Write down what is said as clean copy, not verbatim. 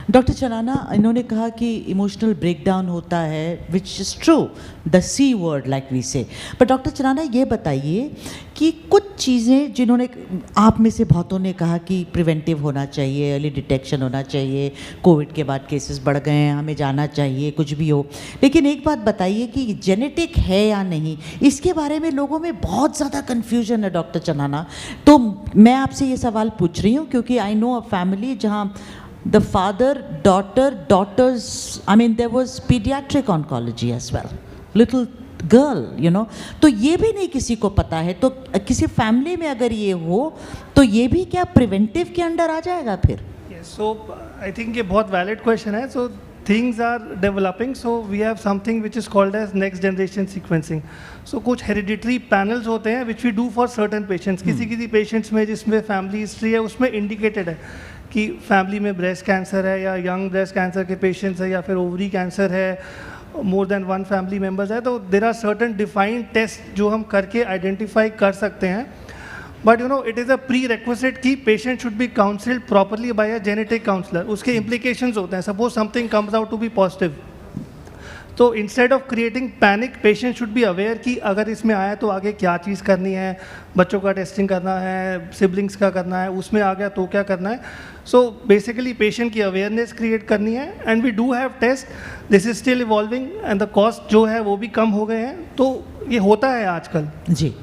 Doctor चनाना, इन्होंने कहा कि इमोशनल ब्रेकडाउन होता है, which is true, the C word like we say. पर डॉक्टर चनाना, ये बताइए कि कुछ चीज़ें जिन्होंने, आप में से बहुतों ने कहा कि प्रिवेंटिव होना चाहिए, अर्ली डिटेक्शन होना चाहिए, कोविड के बाद केसेस बढ़ गए हैं, हमें जाना चाहिए, कुछ भी हो, लेकिन एक बात बताइए कि जेनेटिक है या नहीं, इसके बारे में लोगों में बहुत ज़्यादा कन्फ्यूजन है डॉक्टर चनाना। तो मैं आपसे ये सवाल पूछ रही हूँ क्योंकि आई नो अ फैमिली जहाँ the father, daughter, daughters, I mean there was pediatric oncology as well, little girl, you know, तो ये भी नहीं किसी को पता है। तो किसी फैमिली में अगर ये हो तो ये भी क्या प्रिवेंटिव के अंडर आ जाएगा फिर? So I think ये बहुत valid question है. So things are developing, so we have something which is called as next generation sequencing. So कुछ hereditary panels होते हैं which we do for certain patients. किसी patients में जिसमें family history है उसमें indicated है कि फैमिली में ब्रेस्ट कैंसर है या यंग ब्रेस्ट कैंसर के पेशेंट्स है या फिर ओवरी कैंसर है, more than one family members है, तो there are certain defined test जो हम करके आइडेंटिफाई कर सकते हैं. But you know it is a prerequisite कि patient should be counselled properly by a genetic counsellor. उसके इम्प्लीकेशंस होते हैं. Suppose something comes out to be positive, तो instead of creating panic, patient should be aware कि अगर इसमें आया तो आगे क्या चीज़ करनी है, बच्चों का टेस्टिंग करना है, सिबलिंग्स का करना है, उसमें आ गया तो क्या करना है. सो बेसिकली पेशेंट की अवेयरनेस क्रिएट करनी है. And we do have test, this is still evolving and the cost जो है वो भी कम हो गए हैं. तो ये होता है आजकल. जी.